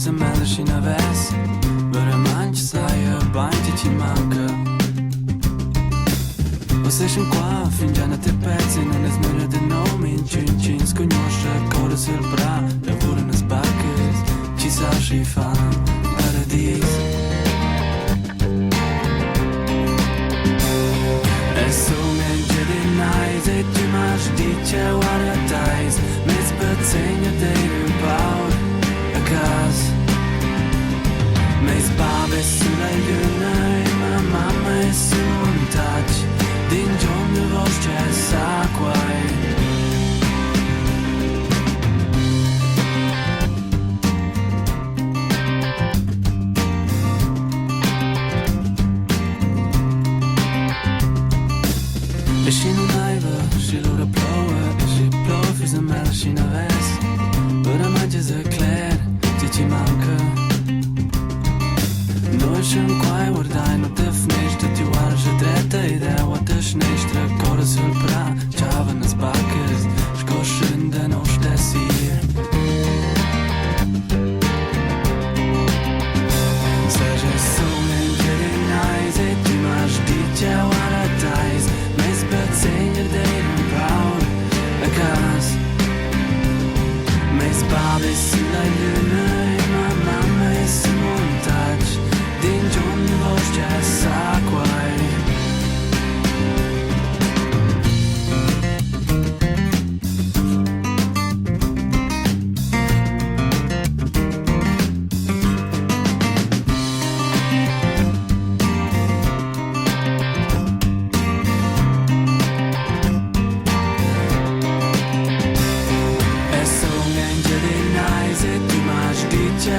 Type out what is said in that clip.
füssa meglder schi navess. Vairamaing saja, bain ci manca. Uoss eschan qua, fingià pezza, non es meglder de nouv, minchün, cugnuoscha, coda sul bra, lavuran as baccas, ci saja fan, paradis. Engiadinais e tu mas dice guarda tais, Meis bazegner dei paur a cas. Meis baba è sulla luna e ma mamma è su un touch, din giorno vostra sa quai. Eschan naiva, schi lura plouva, e schi plouva füssa meglder schi navess. Vairamaing se cler, ci manca. Noi sch'ün quai guardai no te fnestra, ti guarda dretta ed è a te schnestra, coda sul bra, ciavan as baccas, sch'ün da no stessir. Saja son Engiadinais e tu mas dice guarda tais, Meis bazegner dei paur a cas. Meis baba è sulla luna e ma mamma è su un touch, din giorno vostra sa quai. E son Engiadinais e tu mas dice